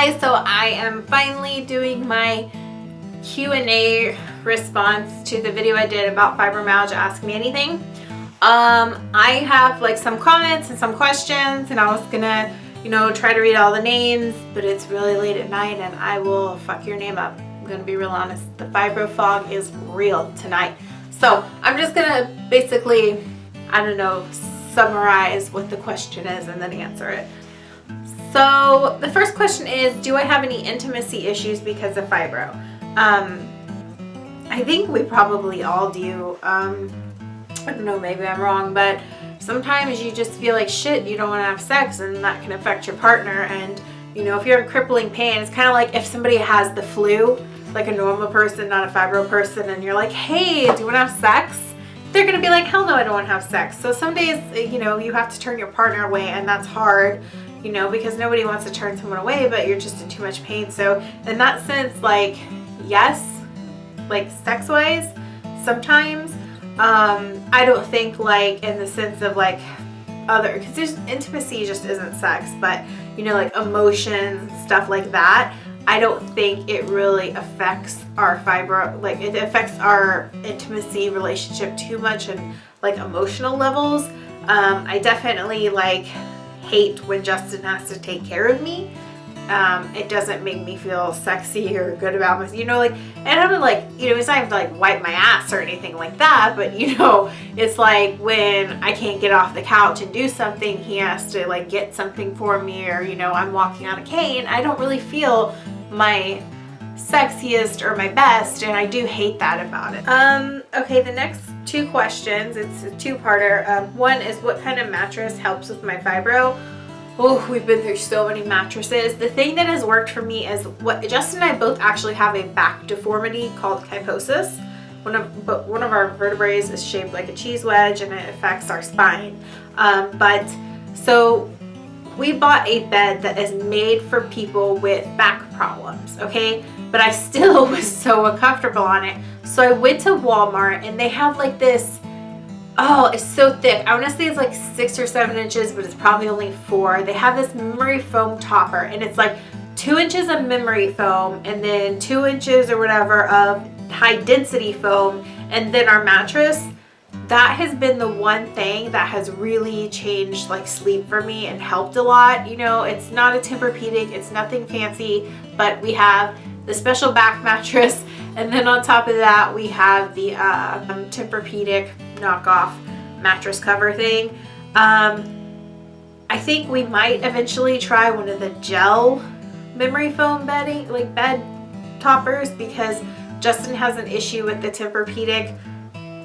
guys, so I am finally doing my Q&A response to the video I did about fibromyalgia, Ask Me Anything. I have like some comments and some questions, and I was gonna, try to read all the names, but it's really late at night and I will fuck your name up. I'm gonna be real honest. The fibro fog is real tonight. So I'm just gonna basically, summarize what the question is and then answer it. So the first question is, do I have any intimacy issues because of fibro? I think we probably all do. I don't know, maybe I'm wrong, but sometimes you just feel like shit, you don't want to have sex, and that can affect your partner. And if you're in crippling pain, it's kind of like if somebody has the flu, like a normal person, not a fibro person, and you're like, hey, do you want to have sex? They're going to be like, hell no, I don't want to have sex. So some days, you have to turn your partner away, and that's hard, because nobody wants to turn someone away, but you're just in too much pain. So in that sense, like, yes, like sex-wise, sometimes, I don't think like in the sense of like because there's intimacy just isn't sex, but like emotions, stuff like that, I don't think it really affects our fibro, like it affects our intimacy relationship too much and like emotional levels. I definitely like hate when Justin has to take care of me. It doesn't make me feel sexy or good about myself, and I'm like, it's not even to like wipe my ass or anything like that, but it's like when I can't get off the couch and do something, he has to like get something for me, or I'm walking on a cane. I don't really feel my sexiest or my best, and I do hate that about it. Okay, the next two questions, it's a two-parter. One is, what kind of mattress helps with my fibro? Oh, we've been through so many mattresses. The thing that has worked for me is what Justin and I both actually have a back deformity called kyphosis. One of our vertebrae is shaped like a cheese wedge, and it affects our spine. So we bought a bed that is made for people with back problems, okay? But I still was so uncomfortable on it. So I went to Walmart, and they have like this, it's so thick. I want to say it's like 6 or 7 inches, but it's probably only 4. They have this memory foam topper, and it's like 2 inches of memory foam, and then 2 inches or whatever of high density foam, and then our mattress. That has been the one thing that has really changed like sleep for me and helped a lot. It's not a Tempur-Pedic, it's nothing fancy, but we have the special back mattress, and then on top of that we have the Tempur-Pedic knockoff mattress cover thing. I think we might eventually try one of the gel memory foam bed toppers, because Justin has an issue with the Tempur-Pedic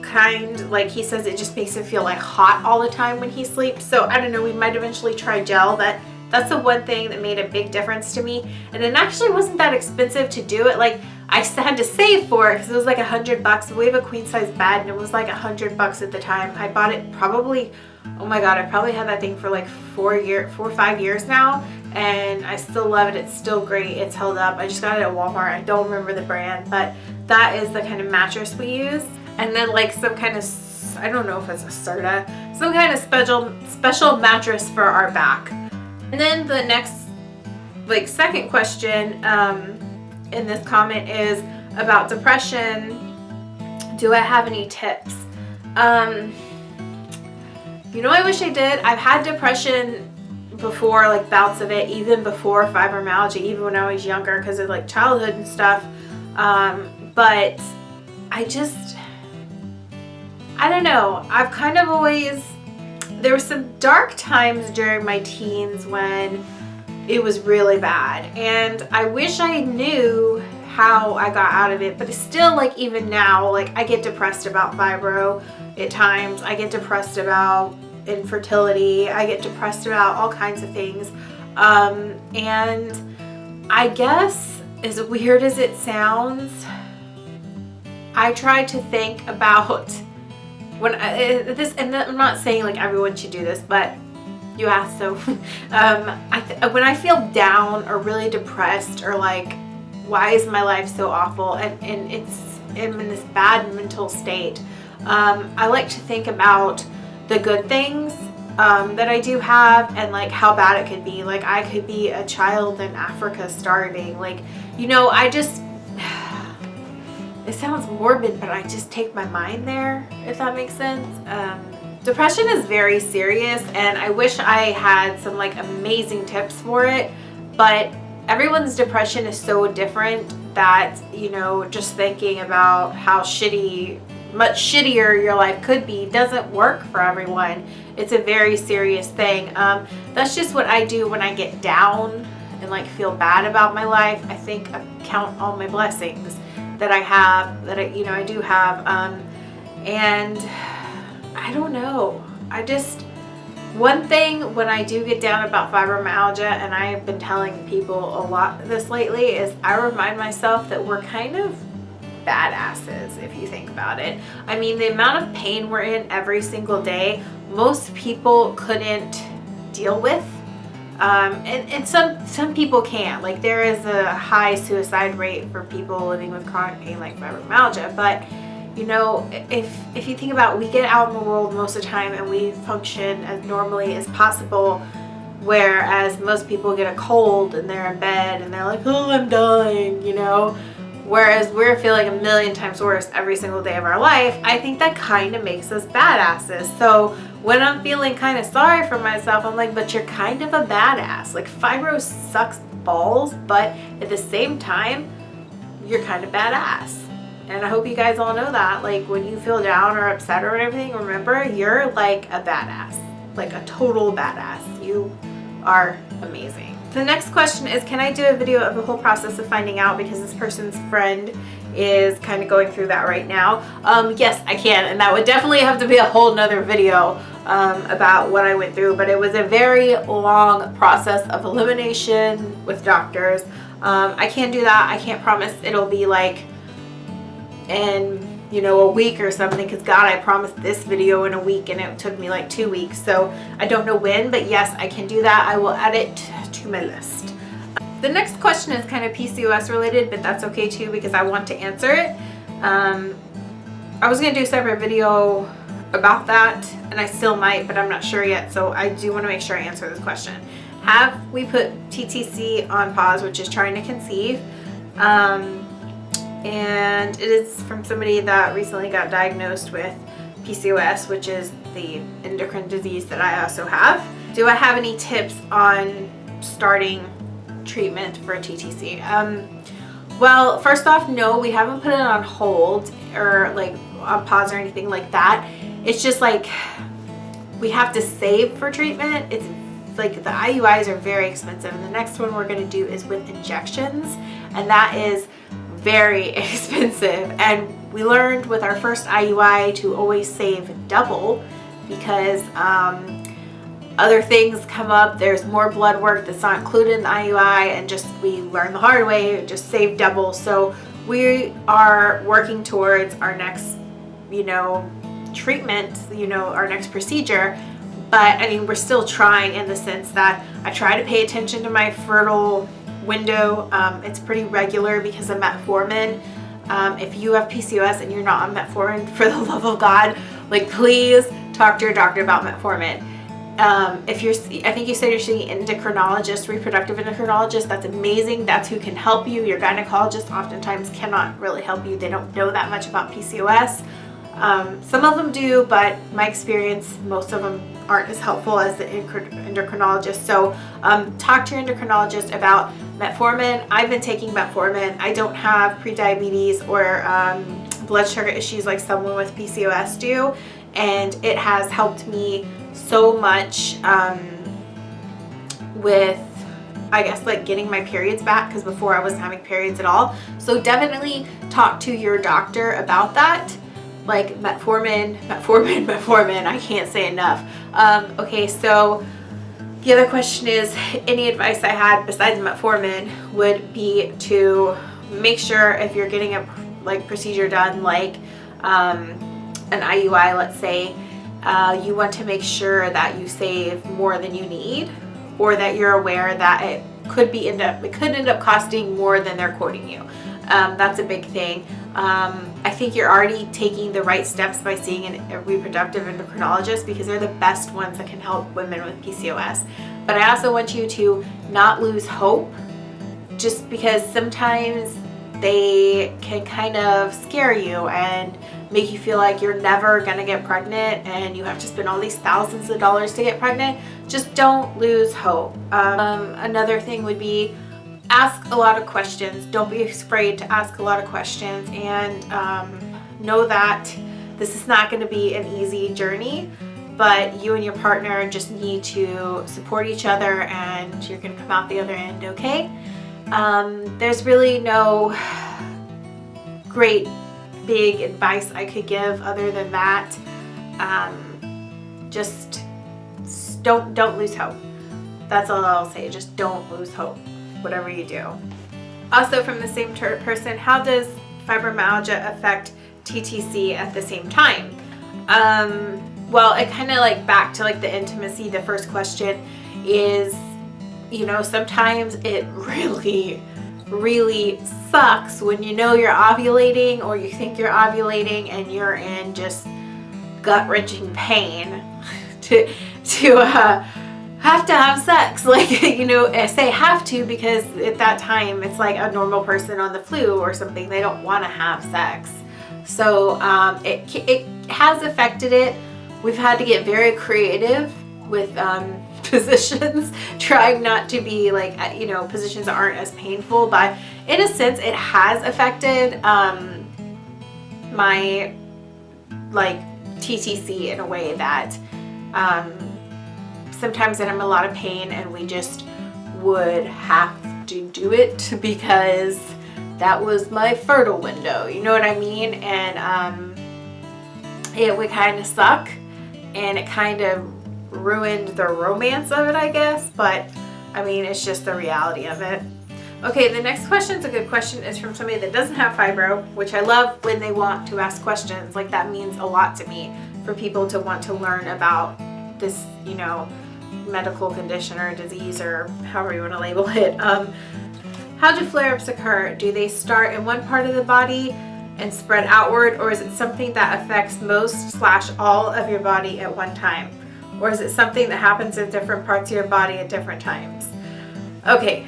kind. Like, he says it just makes him feel like hot all the time when he sleeps. So I don't know, we might eventually try gel. That's the one thing that made a big difference to me, and it actually wasn't that expensive to do it. Like, I had to save for it because it was like $100. We have a queen size bed, and it was like $100 at the time. I bought it probably, oh my god, I probably had that thing for like 4 or 5 years now, and I still love it. It's still great. It's held up. I just got it at Walmart. I don't remember the brand, but that is the kind of mattress we use. And then like some kind of, I don't know if it's a Serta, some kind of special mattress for our back. And then the next, like, second question in this comment is about depression. Do I have any tips? I wish I did. I've had depression before, like bouts of it, even before fibromyalgia, even when I was younger, because of like childhood and stuff. But I don't know. I've kind of always, there were some dark times during my teens when it was really bad, and I wish I knew how I got out of it. But it's still, like, even now, like, I get depressed about fibro at times. I get depressed about infertility. I get depressed about all kinds of things. And I guess, as weird as it sounds, I try to think about when and I'm not saying like everyone should do this, but you asked, so when I feel down or really depressed, or like, why is my life so awful, and I'm in this bad mental state, I like to think about the good things that I do have, and like how bad it could be. Like I could be a child in Africa starving. Like, you know, I just, it sounds morbid, but I just take my mind there, if that makes sense. Depression is very serious, and I wish I had some like amazing tips for it, but everyone's depression is so different that, you know, just thinking about how much shittier your life could be doesn't work for everyone. It's a very serious thing. That's just what I do when I get down and like feel bad about my life. I think I count all my blessings that I have, that I do have, and I don't know. One thing when I do get down about fibromyalgia, and I have been telling people a lot this lately, is I remind myself that we're kind of badasses if you think about it. I mean, the amount of pain we're in every single day, most people couldn't deal with. And some people can. Like, there is a high suicide rate for people living with chronic pain like fibromyalgia, but you know, if you think about it, we get out in the world most of the time and we function as normally as possible, whereas most people get a cold and they're in bed and they're like, oh, I'm dying, you know, whereas we're feeling a million times worse every single day of our life. I think that kind of makes us badasses. So when I'm feeling kind of sorry for myself, I'm like, but you're kind of a badass. Like, fibro sucks balls, but at the same time, you're kind of badass. And I hope you guys all know that. Like, when you feel down or upset or everything, remember, you're like a badass, like a total badass. You are amazing. The next question is, can I do a video of the whole process of finding out, because this person's friend is kind of going through that right now? Yes, I can, and that would definitely have to be a whole nother video about what I went through, but it was a very long process of elimination with doctors. I can do that. I can't promise it'll be like in, you know, a week or something, because God, I promised this video in a week and it took me like 2 weeks, so I don't know when, but yes, I can do that. I will add it to my list. The next question is kind of PCOS related, but that's okay too, because I want to answer it. I was gonna do a separate video about that, and I still might, but I'm not sure yet, so I do want to make sure I answer this question. Have we put TTC on pause, which is trying to conceive? And it is from somebody that recently got diagnosed with PCOS, which is the endocrine disease that I also have. Do I have any tips on starting treatment for TTC? Well, first off, no, we haven't put it on hold or like on pause or anything like that. It's just like we have to save for treatment. It's like the IUIs are very expensive, and the next one we're going to do is with injections, and that is very expensive. And we learned with our first IUI to always save double, because other things come up, there's more blood work that's not included in the IUI, and just we learned the hard way, just save double. So we are working towards our next, you know, treatment, you know, our next procedure. But I mean, we're still trying, in the sense that I try to pay attention to my fertile window. It's pretty regular because of metformin. If you have PCOS and you're not on metformin, for the love of God, like, please talk to your doctor about metformin. If you're, I think you said you're seeing endocrinologist, reproductive endocrinologist, that's amazing. That's who can help you. Your gynecologist oftentimes cannot really help you. They don't know that much about PCOS. Some of them do, but my experience, most of them aren't as helpful as the endocrinologist. So talk to your endocrinologist about metformin. I've been taking metformin. I don't have prediabetes or blood sugar issues like someone with PCOS do, and it has helped me so much with, I guess, like getting my periods back, because before I wasn't having periods at all. So definitely talk to your doctor about that. Like metformin, I can't say enough. Okay, so the other question is, any advice I had besides metformin would be to make sure, if you're getting a like procedure done, like an IUI, let's say, you want to make sure that you save more than you need, or that you're aware that it could end up costing more than they're quoting you. That's a big thing. I think you're already taking the right steps by seeing a reproductive endocrinologist, because they're the best ones that can help women with PCOS. But I also want you to not lose hope, just because sometimes they can kind of scare you and make you feel like you're never gonna get pregnant and you have to spend all these thousands of dollars to get pregnant. Just don't lose hope. Another thing would be, ask a lot of questions. Don't be afraid to ask a lot of questions, and know that this is not going to be an easy journey, but you and your partner just need to support each other, and you're going to come out the other end okay. There's really no great big advice I could give other than that. Just don't lose hope. That's all I'll say. Just don't lose hope, whatever you do. Also, from the same person, how does fibromyalgia affect TTC at the same time? Well, it kind of like back to like the intimacy. The first question is, you know, sometimes it really sucks when you know you're ovulating, or you think you're ovulating and you're in just gut-wrenching pain to have to have sex. Like, you know, I say have to because at that time it's like a normal person on the flu or something. They don't want to have sex. So it has affected it. We've had to get very creative with positions, trying not to be like, you know, positions that aren't as painful, but in a sense it has affected my like TTC in a way that sometimes that I'm in a lot of pain and we just would have to do it because that was my fertile window, you know what I mean? And it would kind of suck, and it kind of ruined the romance of it, I guess, but I mean, it's just the reality of it. Okay, the next question is a good question. It's from somebody that doesn't have fibro, which I love when they want to ask questions. Like, that means a lot to me, for people to want to learn about this, you know, medical condition or disease, or however you want to label it. How do flare-ups occur? Do they start in one part of the body and spread outward, or is it something that affects most / all of your body at one time? Or is it something that happens in different parts of your body at different times? Okay,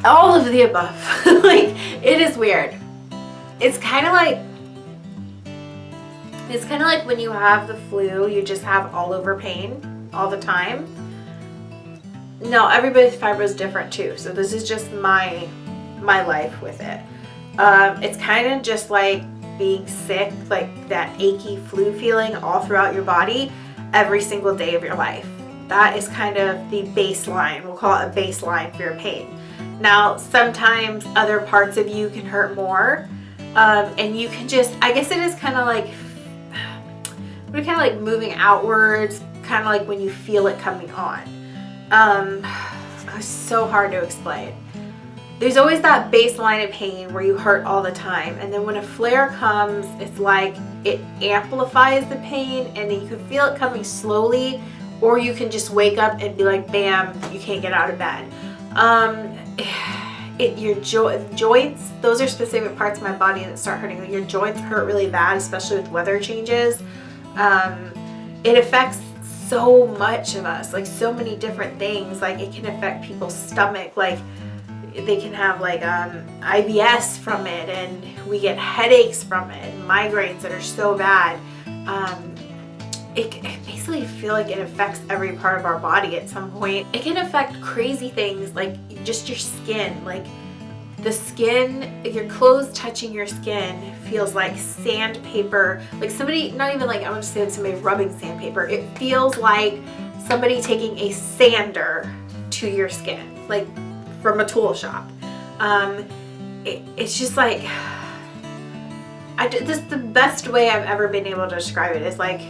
all of the above. Like, it is weird. It's kind of like when you have the flu, you just have all over pain all the time. No, everybody's fibro is different too. So this is just my life with it. It's kind of just like being sick, like that achy flu feeling all throughout your body every single day of your life. That is kind of the baseline. We'll call it a baseline for your pain. Now, sometimes other parts of you can hurt more, and you can just, I guess it is kind of like moving outwards, kind of like when you feel it coming on. It's so hard to explain. There's always that baseline of pain where you hurt all the time, and then when a flare comes, it's like it amplifies the pain, and then you can feel it coming slowly, or you can just wake up and be like, bam, you can't get out of bed. Your joints, those are specific parts of my body that start hurting. Your joints hurt really bad, especially with weather changes. It affects so much of us, like so many different things. Like, it can affect people's stomach, like they can have like IBS from it, and we get headaches from it, and migraines that are so bad. It basically feel like it affects every part of our body at some point. It can affect crazy things, like just your skin. Like, the skin, your clothes touching your skin feels like sandpaper. Like somebody, not even like, I want to say somebody rubbing sandpaper. It feels like somebody taking a sander to your skin, like from a tool shop. It's just like, this is the best way I've ever been able to describe it. Is like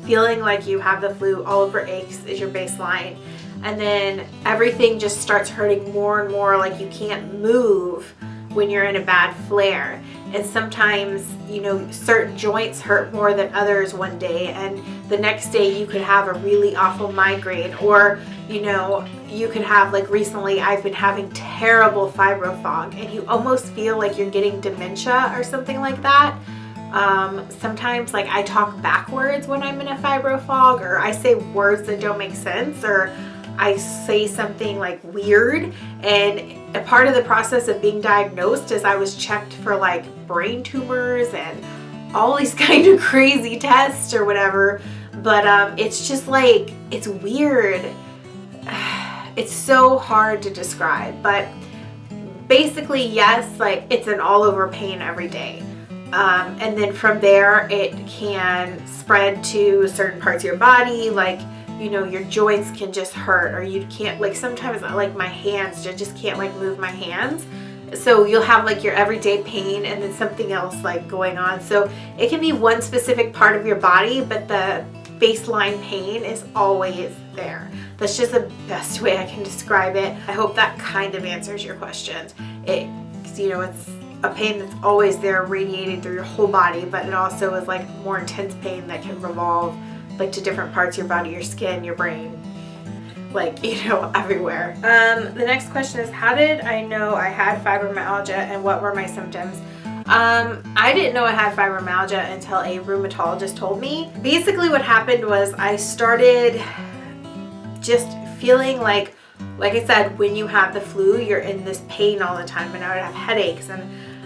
feeling like you have the flu, all over aches is your baseline, and then everything just starts hurting more and more, like you can't move when you're in a bad flare. and sometimes, you know, certain joints hurt more than others one day, and the next day you could have a really awful migraine, or, you know, you could have, like recently I've been having terrible fibro fog, and you almost feel like you're getting dementia or something like that. Sometimes like I talk backwards when I'm in a fibro fog, or I say words that don't make sense, or I say something like weird. And a part of the process of being diagnosed is I was checked for like brain tumors and all these kind of crazy tests or whatever. But it's just like, it's weird. It's so hard to describe, but basically yes, like it's an all over pain every day. And then from there, it can spread to certain parts of your body, like, you know, your joints can just hurt, or you can't, like sometimes like my hands, I just can't like move my hands. So you'll have like your everyday pain and then something else like going on. So it can be one specific part of your body, but the baseline pain is always there. That's just the best way I can describe it. I hope that kind of answers your questions. You know, it's a pain that's always there radiating through your whole body, but it also is like more intense pain that can revolve like to different parts of your body, your skin, your brain, like, you know, everywhere. The next question is, how did I know I had fibromyalgia and what were my symptoms? I didn't know I had fibromyalgia until a rheumatologist told me. Basically what happened was I started just feeling like I said, when you have the flu, you're in this pain all the time, and I would have headaches, and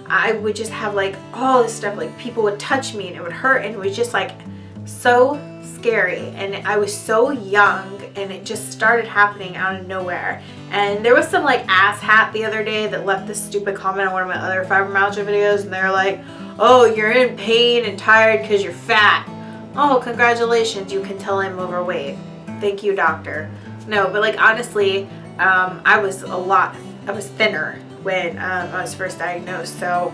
I would just have like all this stuff, like people would touch me and it would hurt, and it was just like so scary. And I was so young, and it just started happening out of nowhere. And there was some like asshat the other day that left this stupid comment on one of my other fibromyalgia videos, and they're like, oh, you're in pain and tired because you're fat. Oh, congratulations, you can tell I'm overweight. Thank you, doctor. No, but like honestly, I was thinner when I was first diagnosed. So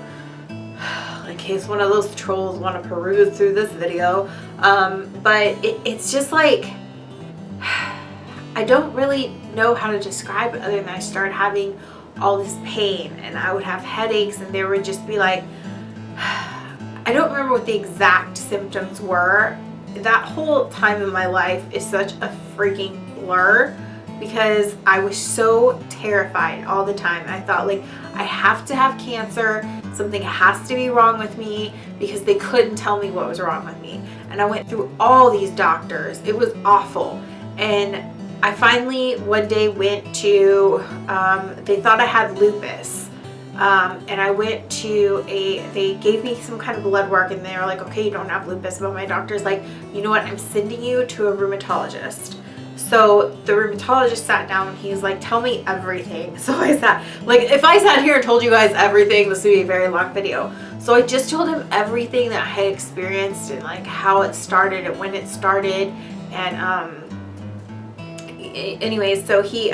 in case one of those trolls want to peruse through this video, but it's just like, I don't really know how to describe it other than I started having all this pain, and I would have headaches, and there would just be like, I don't remember what the exact symptoms were. That whole time in my life is such a freaking blur, because I was so terrified all the time. I thought like, I have to have cancer, something has to be wrong with me, because they couldn't tell me what was wrong with me. And I went through all these doctors. It was awful. And I finally one day went to, they thought I had lupus. And I went to they gave me some kind of blood work, and they were like, okay, you don't have lupus. But my doctor's like, you know what, I'm sending you to a rheumatologist. So the rheumatologist sat down, and he's like, tell me everything. So I sat, like, if I sat here and told you guys everything, this would be a very long video. So I just told him everything that I had experienced, and like how it started and when it started. And anyways, so he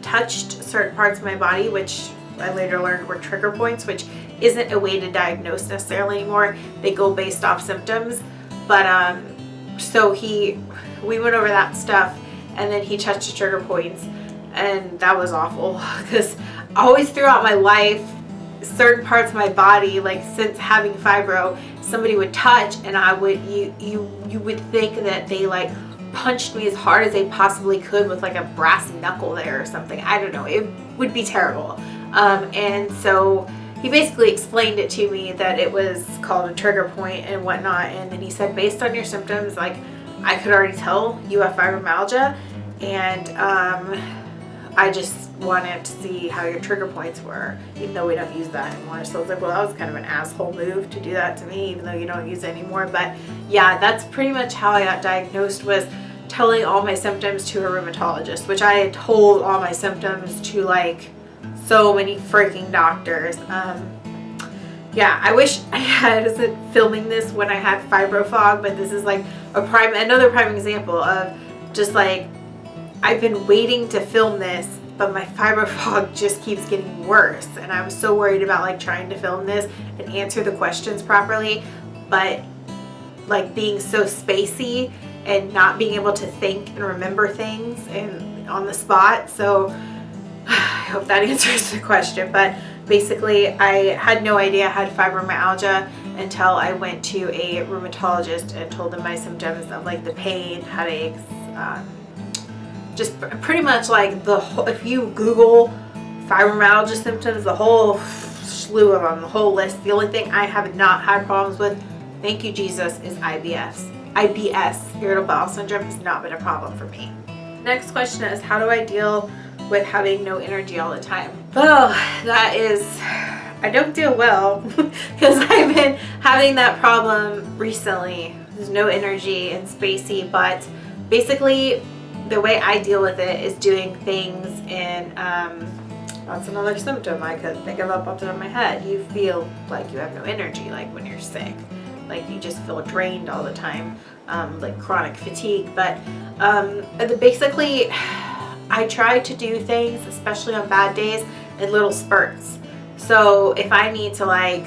touched certain parts of my body, which I later learned were trigger points, which isn't a way to diagnose necessarily anymore. They go based off symptoms. But so we went over that stuff, and then he touched the trigger points, and that was awful, because always throughout my life, certain parts of my body, like since having fibro, somebody would touch, and I would, you would think that they like punched me as hard as they possibly could with like a brass knuckle there or something. I don't know, it would be terrible. And so he basically explained it to me that it was called a trigger point and whatnot. And then he said, based on your symptoms, like I could already tell you have fibromyalgia, and I just wanted to see how your trigger points were, even though we don't use that anymore. So I was like, well, that was kind of an asshole move to do that to me, even though you don't use it anymore. But yeah, that's pretty much how I got diagnosed, was telling all my symptoms to a rheumatologist, which I had told all my symptoms to like so many freaking doctors. Yeah, I wish I wasn't filming this when I had fibro fog, but this is like another prime example of just like, I've been waiting to film this, but my fibro fog just keeps getting worse. And I was so worried about like trying to film this and answer the questions properly, but like being so spacey and not being able to think and remember things and on the spot. So I hope that answers the question. But basically I had no idea I had fibromyalgia until I went to a rheumatologist and told them my symptoms of like the pain, headaches, just pretty much like the whole, if you Google fibromyalgia symptoms, the whole slew of them, the whole list. The only thing I have not had problems with, thank you Jesus, is IBS. Irritable bowel syndrome, has not been a problem for me. Next question is, how do I deal with having no energy all the time? Oh, that is, I don't deal well because I've been having that problem recently. There's no energy and spacey, but basically the way I deal with it is doing things in, that's another symptom I could think of up the top of my head. You feel like you have no energy, like when you're sick. Like you just feel drained all the time, like chronic fatigue. But basically, I try to do things, especially on bad days, in little spurts. So if I need to like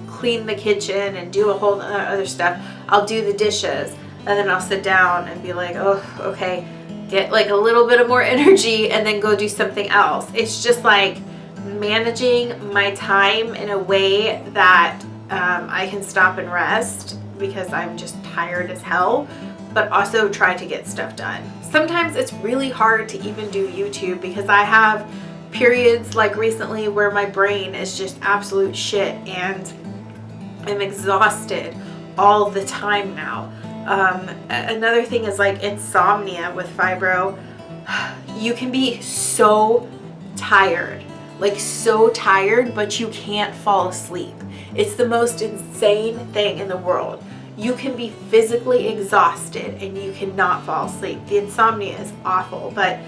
clean the kitchen and do a whole other stuff, I'll do the dishes, and then I'll sit down and be like, oh, okay, get like a little bit of more energy, and then go do something else. It's just like managing my time in a way that I can stop and rest because I'm just tired as hell, but also try to get stuff done. Sometimes it's really hard to even do YouTube because I have periods like recently where my brain is just absolute shit and I'm exhausted all the time now. Another thing is like insomnia with fibro. You can be so tired, like so tired, but you can't fall asleep. It's the most insane thing in the world. You can be physically exhausted and you cannot fall asleep. The insomnia is awful, but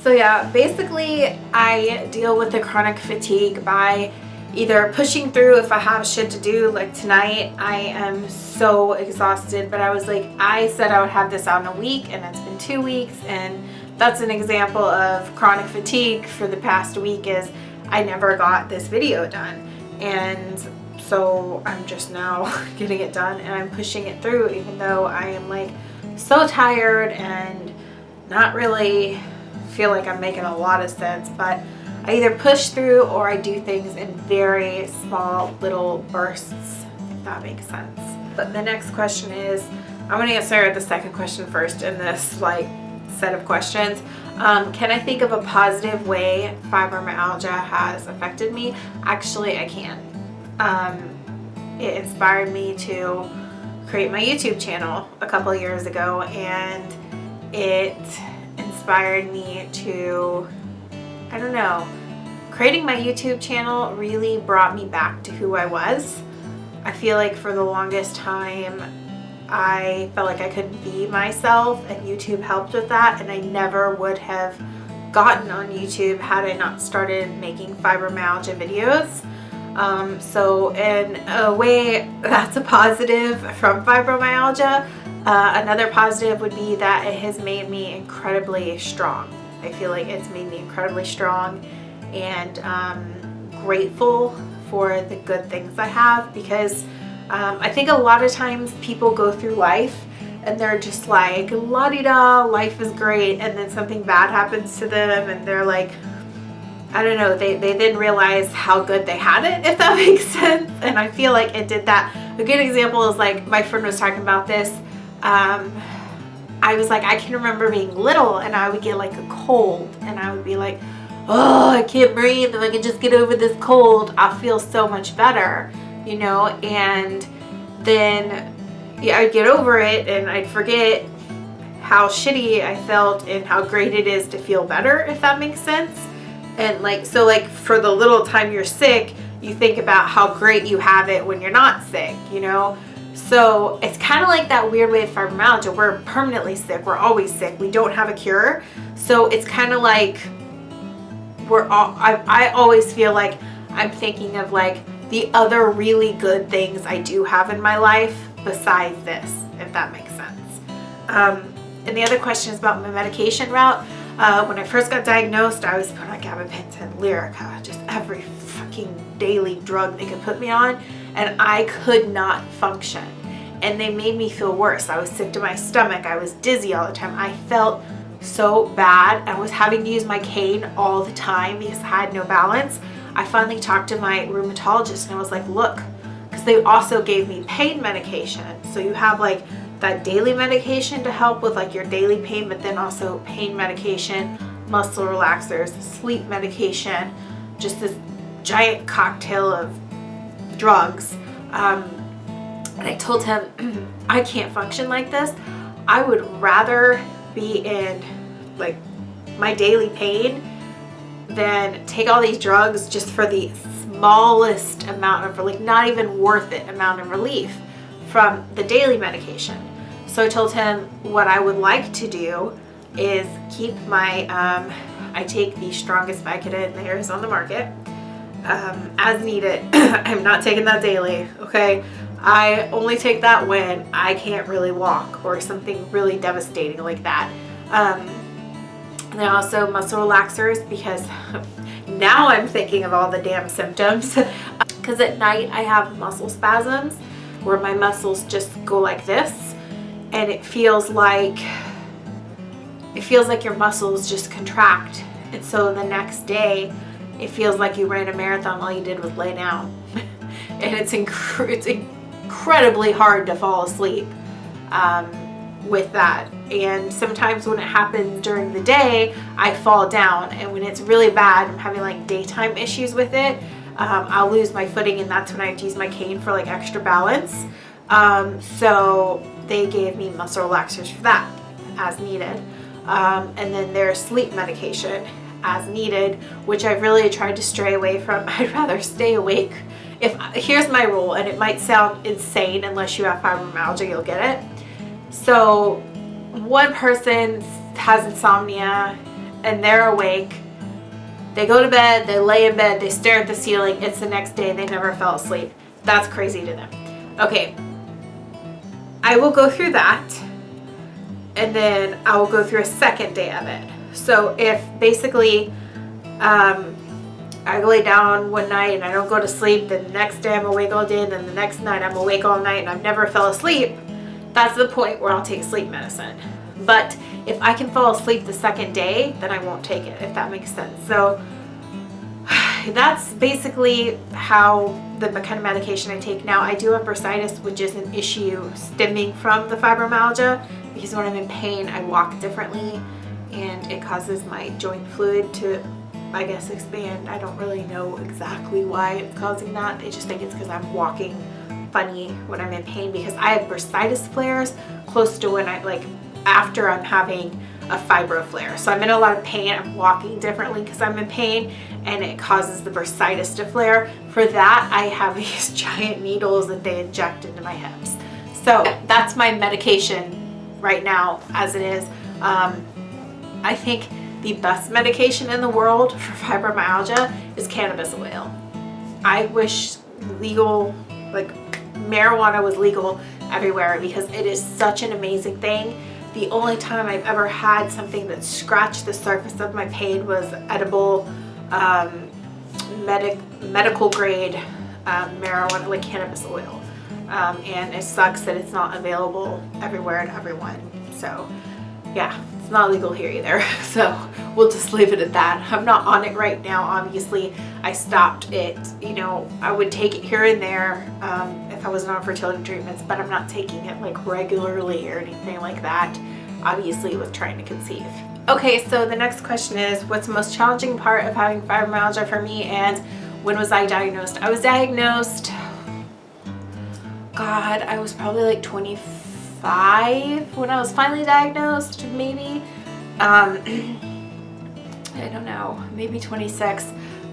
so yeah, basically I deal with the chronic fatigue by either pushing through if I have shit to do. Like tonight, I am so exhausted, but I was like, I said I would have this out in a week and it's been 2 weeks, and that's an example of chronic fatigue for the past week is I never got this video done. And so I'm just now getting it done and I'm pushing it through even though I am like so tired and not really feel like I'm making a lot of sense, but I either push through or I do things in very small little bursts, if that makes sense. But the next question is, I'm going to answer the second question first in this like set of questions. Can I think of a positive way fibromyalgia has affected me? Actually, I can. It inspired me to create my YouTube channel a couple of years ago, and it inspired me to, I don't know, creating my YouTube channel really brought me back to who I was. I feel like for the longest time I felt like I couldn't be myself, and YouTube helped with that, and I never would have gotten on YouTube had I not started making fibromyalgia videos. So in a way, that's a positive from fibromyalgia. Another positive would be that it has made me incredibly strong. I feel like it's made me incredibly strong and grateful for the good things I have, because I think a lot of times people go through life and they're just like la-di-da, life is great, and then something bad happens to them and they're like, I don't know, they didn't realize how good they had it, if that makes sense. And I feel like it did that. A good example is like my friend was talking about this. I was like, I can remember being little and I would get like a cold and I would be like, oh, I can't breathe. If I could just get over this cold, I'll feel so much better, you know? And then yeah, I'd get over it and I'd forget how shitty I felt and how great it is to feel better, if that makes sense. And like, so like for the little time you're sick, you think about how great you have it when you're not sick, you know? So it's kind of like that weird way of fibromyalgia. We're permanently sick. We're always sick. We don't have a cure. So it's kind of like I always feel like I'm thinking of like the other really good things I do have in my life besides this, if that makes sense. And the other question is about my medication route. When I first got diagnosed, I was put on gabapentin, Lyrica, just every fucking daily drug they could put me on, and I could not function. And they made me feel worse. I was sick to my stomach. I was dizzy all the time. I felt so bad. I was having to use my cane all the time because I had no balance. I finally talked to my rheumatologist and I was like, look, because they also gave me pain medication. So you have like that daily medication to help with like your daily pain, but then also pain medication, muscle relaxers, sleep medication, just this giant cocktail of drugs. And I told him, I can't function like this. I would rather be in like my daily pain than take all these drugs just for the smallest amount of, like, not even worth it amount of relief from the daily medication. So I told him what I would like to do is keep my, I take the strongest Vicodin there is on the market, as needed. I'm not taking that daily, okay? I only take that when I can't really walk or something really devastating like that. And then also muscle relaxers, because now I'm thinking of all the damn symptoms. Because at night I have muscle spasms where my muscles just go like this, and it feels like your muscles just contract. And so the next day it feels like you ran a marathon, all you did was lay down. And it's incredibly hard to fall asleep with that. And sometimes when it happens during the day, I fall down, and when it's really bad, I'm having like daytime issues with it, I'll lose my footing, and that's when I have to use my cane for like extra balance. So they gave me muscle relaxers for that as needed. And then there's sleep medication as needed, which I've really tried to stray away from. I'd rather stay awake. Here's my rule, and it might sound insane unless you have fibromyalgia, you'll get it. So one person has insomnia and they're awake, they go to bed, they lay in bed, they stare at the ceiling, it's the next day, they never fell asleep. That's crazy to them. Okay, I will go through that, and then I will go through a second day of it. So if basically I lay down one night and I don't go to sleep, then the next day I'm awake all day, and then the next night I'm awake all night and I've never fell asleep, that's the point where I'll take sleep medicine. But if I can fall asleep the second day, then I won't take it, if that makes sense. So that's basically how the kind of medication I take now. I do have bursitis, which is an issue stemming from the fibromyalgia, because when I'm in pain, I walk differently, and it causes my joint fluid to, I guess, expand. I don't really know exactly why it's causing that. They just think it's because I'm walking funny when I'm in pain, because I have bursitis flares close to when after I'm having a fibro flare. So I'm in a lot of pain, I'm walking differently because I'm in pain, and it causes the bursitis to flare. For that, I have these giant needles that they inject into my hips. So that's my medication right now as it is. I think the best medication in the world for fibromyalgia is cannabis oil. I wish marijuana was legal everywhere, because it is such an amazing thing. The only time I've ever had something that scratched the surface of my pain was edible, medical grade marijuana, like cannabis oil. And it sucks that it's not available everywhere and everyone. So yeah, it's not legal here either. So we'll just leave it at that. I'm not on it right now, obviously. I stopped it. I would take it here and there if I wasn't on fertility treatments, but I'm not taking it like regularly or anything like that, obviously, with trying to conceive. Okay, so the next question is, what's the most challenging part of having fibromyalgia for me, and when was I diagnosed? I was diagnosed, God, I was probably like 25 when I was finally diagnosed, maybe. I don't know, maybe 26,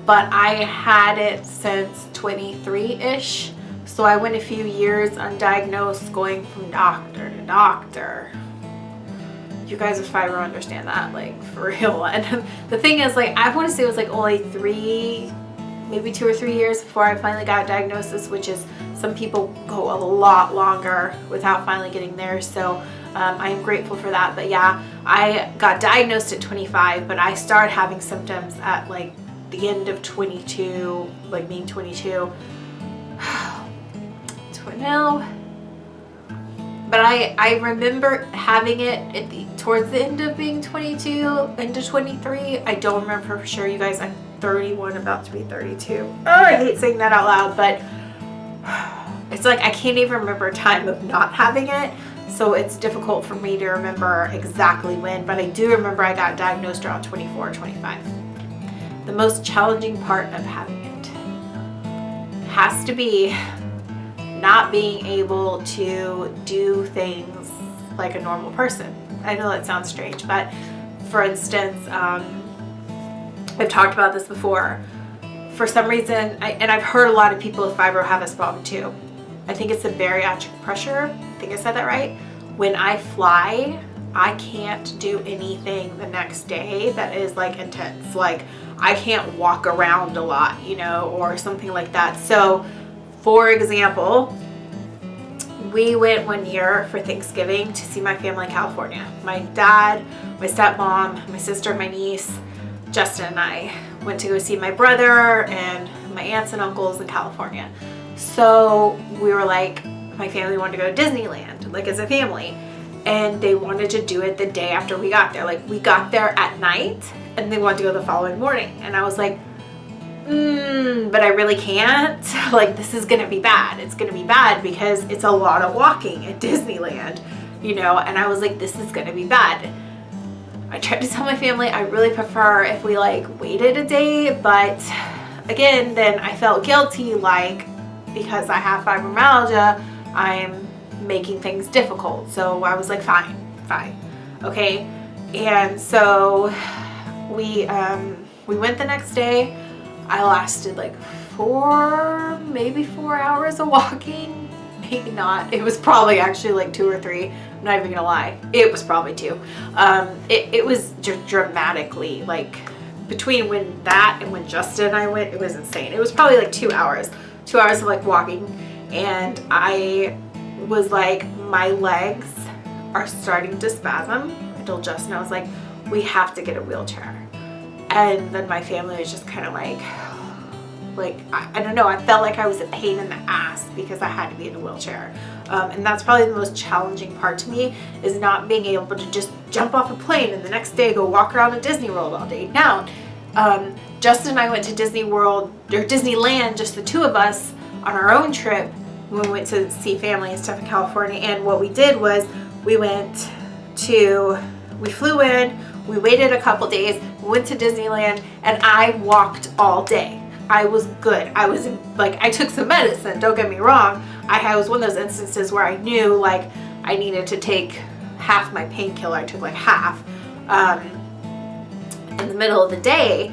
but I had it since 23-ish. So I went a few years undiagnosed, going from doctor to doctor. You guys with fibro understand that, like, for real. And the thing is, like, I want to say it was like only maybe 2 or 3 years before I finally got a diagnosis, which is, some people go a lot longer without finally getting there. So I am grateful for that. But yeah, I got diagnosed at 25, but I started having symptoms at like the end of 22, like being 22. No, But I remember having it towards the end of being 22 into 23. I don't remember for sure, you guys. I'm 31, about to be 32. Oh, I hate saying that out loud, but it's like I can't even remember a time of not having it. So it's difficult for me to remember exactly when, but I do remember I got diagnosed around 24 or 25. The most challenging part of having it has to be not being able to do things like a normal person. I know that sounds strange, but for instance, I've talked about this before. For some reason, and I've heard a lot of people with fibro have this problem too. I think it's the bariatric pressure. I think I said that right. When I fly, I can't do anything the next day that is like intense. Like I can't walk around a lot, you know, or something like that. So for example, we went one year for Thanksgiving to see my family in California. My dad, my stepmom, my sister, my niece, Justin and I went to go see my brother and my aunts and uncles in California. So we were like, my family wanted to go to Disneyland, like as a family. And they wanted to do it the day after we got there. Like we got there at night and they wanted to go the following morning. And I was like, but I really can't. Like this is gonna be bad. It's gonna be bad because it's a lot of walking at Disneyland, you know? And I was like, this is gonna be bad. I tried to tell my family I really prefer if we like waited a day, but again, then I felt guilty, like because I have fibromyalgia, I'm making things difficult. So I was like, fine, okay. And so we went the next day. I lasted like maybe 4 hours of walking, maybe not. It was probably actually like 2 or 3. I'm not even gonna lie. It was probably 2. It was just dramatically, like between when that and when Justin and I went, it was insane. It was probably like 2 hours. 2 hours of like walking, and I was like, my legs are starting to spasm. I told Justin, I was like, we have to get a wheelchair. And then my family was just kind of like I don't know, I felt like I was a pain in the ass because I had to be in a wheelchair. And that's probably the most challenging part to me, is not being able to just jump off a plane and the next day go walk around at Disney World all day. Now, Justin and I went to Disney World or Disneyland, just the two of us, on our own trip when we went to see family and stuff in California. And what we did was we flew in, we waited a couple days, we went to Disneyland, and I walked all day. I was good. I was like, I took some medicine, don't get me wrong. I was one of those instances where I knew like I needed to take half my painkiller. I took like half in the middle of the day.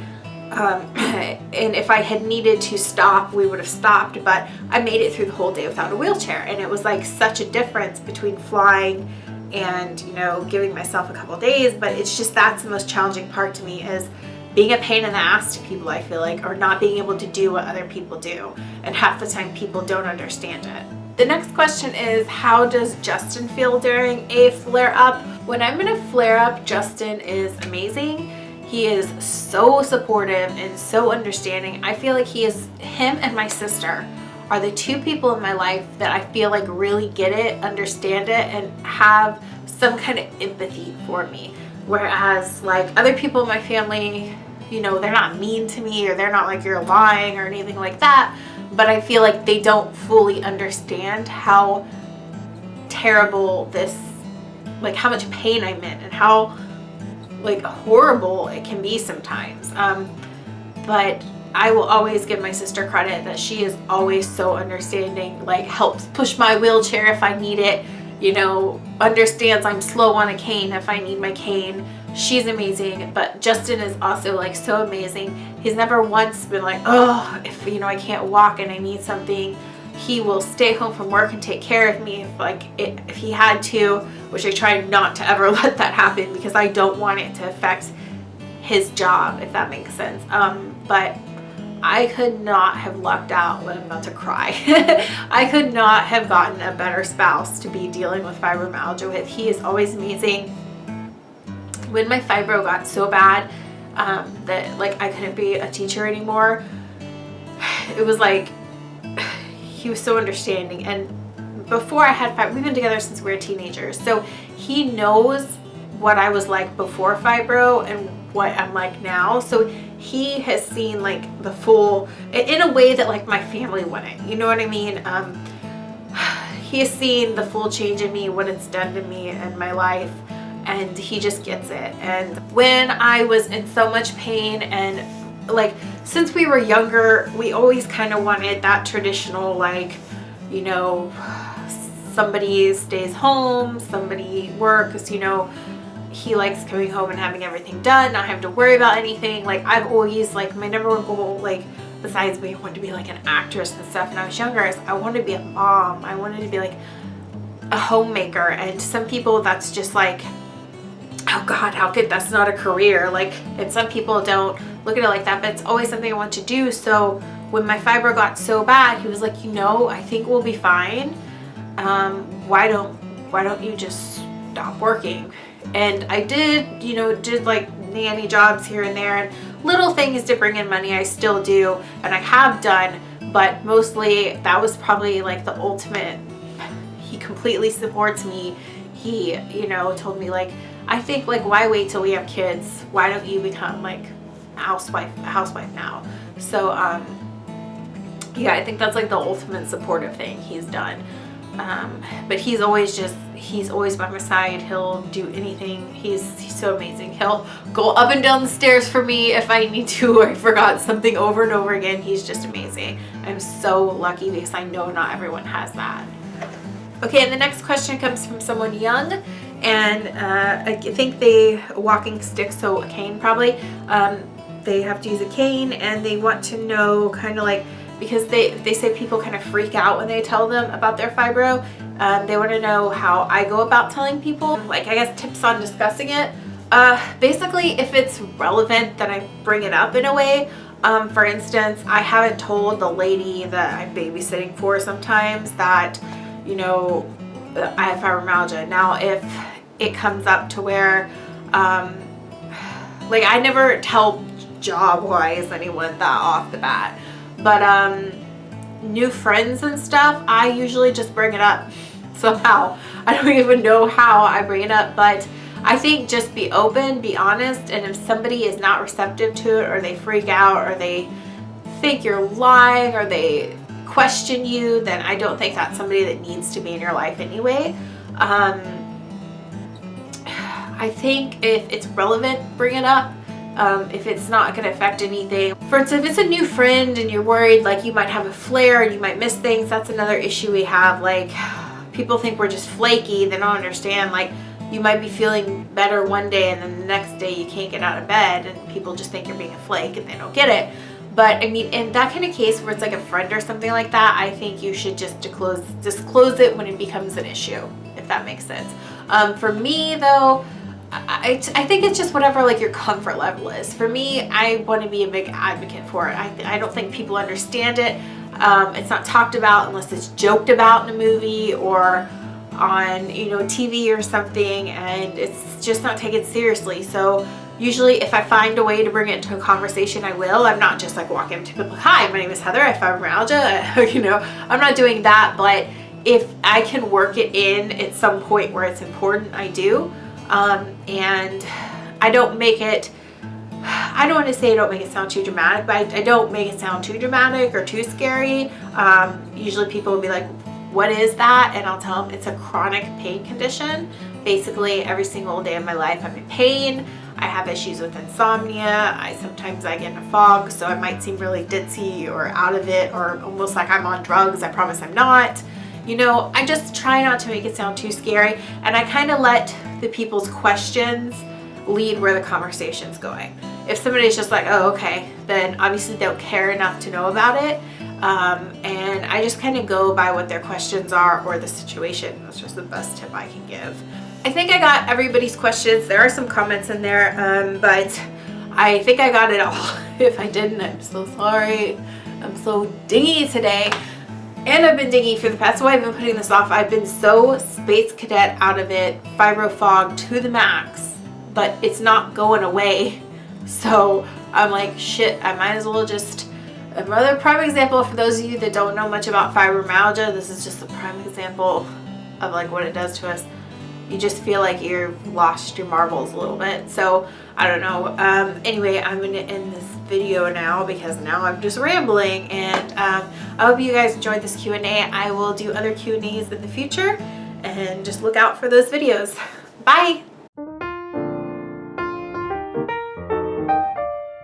And if I had needed to stop, we would have stopped, but I made it through the whole day without a wheelchair. And it was like such a difference between flying and, you know, giving myself a couple days. But it's just, that's the most challenging part to me, is being a pain in the ass to people, I feel like, or not being able to do what other people do. And half the time people don't understand it. The next question is, how does Justin feel during a flare-up? When I'm in a flare-up, Justin is amazing. He is so supportive and so understanding. I feel like him and my sister are the two people in my life that I feel like really get it, understand it, and have some kind of empathy for me. Whereas like other people in my family, you know, they're not mean to me, or they're not like, you're lying or anything like that. But I feel like they don't fully understand how terrible this, like how much pain I'm in and how like horrible it can be sometimes. But I will always give my sister credit that she is always so understanding, like helps push my wheelchair if I need it, you know, understands I'm slow on a cane if I need my cane. She's amazing. But Justin is also like so amazing. He's never once been like, oh, if, you know, I can't walk and I need something, he will stay home from work and take care of me if he had to, which I try not to ever let that happen because I don't want it to affect his job, if that makes sense. But I could not have lucked out when I'm about to cry. I could not have gotten a better spouse to be dealing with fibromyalgia with. He is always amazing. When my fibro got so bad that like I couldn't be a teacher anymore, it was like he was so understanding. And before I had fibro, we've been together since we were teenagers. So he knows what I was like before fibro and what I'm like now. So he has seen like the full, in a way that like my family wouldn't, you know what I mean? He has seen the full change in me, what it's done to me and my life, and he just gets it. And when I was in so much pain, and like since we were younger, we always kind of wanted that traditional, like, you know, somebody stays home, somebody works, you know, he likes coming home and having everything done, not having to worry about anything. Like I've always, like, my number one goal, like besides me, I wanted to be like an actress and stuff when I was younger, is I wanted to be a mom. I wanted to be like a homemaker. And some people, that's just like, oh God, how could, that's not a career. Like, and some people don't look at it like that, but it's always something I want to do. So when my fibro got so bad, he was like, you know, I think we'll be fine. Why don't you just stop working? And I did, you know, did like nanny jobs here and there and little things to bring in money. I still do, and I have done, but mostly that was probably like the ultimate. He completely supports me. He, you know, told me like, I think like, why wait till we have kids? Why don't you become like a housewife now? So yeah, I think that's like the ultimate supportive thing he's done. But he's always by my side. He'll do anything. He's so amazing. He'll go up and down the stairs for me if I need to, or I forgot something over and over again. He's just amazing. I'm so lucky because I know not everyone has that. Okay, and the next question comes from someone young, and I think they walking stick, so a cane probably. They have to use a cane, and they want to know kind of like, because they say people kind of freak out when they tell them about their fibro. They want to know how I go about telling people, like, I guess tips on discussing it. Basically, if it's relevant, then I bring it up in a way. For instance, I haven't told the lady that I'm babysitting for sometimes that, you know, I have fibromyalgia. Now, if it comes up to where, like, I never tell job-wise anyone that off the bat. But new friends and stuff, I usually just bring it up somehow. I don't even know how I bring it up, but I think just be open, be honest, and if somebody is not receptive to it, or they freak out, or they think you're lying, or they question you, then I don't think that's somebody that needs to be in your life anyway. I think if it's relevant, bring it up. If it's not going to affect anything. For instance, if it's a new friend and you're worried like you might have a flare and you might miss things, that's another issue we have. Like, people think we're just flaky. They don't understand, like, you might be feeling better one day and then the next day you can't get out of bed, and people just think you're being a flake and they don't get it. But I mean, in that kind of case where it's like a friend or something like that, I think you should just disclose it when it becomes an issue, if that makes sense. For me though, I think it's just whatever like your comfort level is. For me, I want to be a big advocate for it. I don't think people understand it. It's not talked about unless it's joked about in a movie or on, you know, TV or something, and it's just not taken seriously. So usually if I find a way to bring it into a conversation, I will. I'm not just like walking up to people, hi, my name is Heather, I have fibromyalgia. You know, I'm not doing that, but if I can work it in at some point where it's important, I do. And I don't make it, I don't want to say I don't make it sound too dramatic, but I don't make it sound too dramatic or too scary. Usually people will be like, what is that? And I'll tell them it's a chronic pain condition. Basically, every single day of my life I'm in pain. I have issues with insomnia. Sometimes I get in a fog, so I might seem really ditzy or out of it or almost like I'm on drugs. I promise I'm not. You know, I just try not to make it sound too scary, and I kind of let the people's questions lead where the conversation's going. If somebody's just like, oh, okay, then obviously they don't care enough to know about it. And I just kind of go by what their questions are or the situation. That's just the best tip I can give. I think I got everybody's questions. There are some comments in there, but I think I got it all. If I didn't, I'm so sorry. I'm so dingy today. And I've been dingy for the past, so I've been putting this off. I've been so space cadet out of it, fibro fog to the max, but it's not going away. So I'm like, shit, I might as well just Another prime example for those of you that don't know much about fibromyalgia, this is just a prime example of like what it does to us. You just feel like you've lost your marbles a little bit. So I don't know. Anyway, I'm going to end this video now because now I'm just rambling, and I hope you guys enjoyed this Q&A. I will do other Q&As in the future, and just look out for those videos. Bye.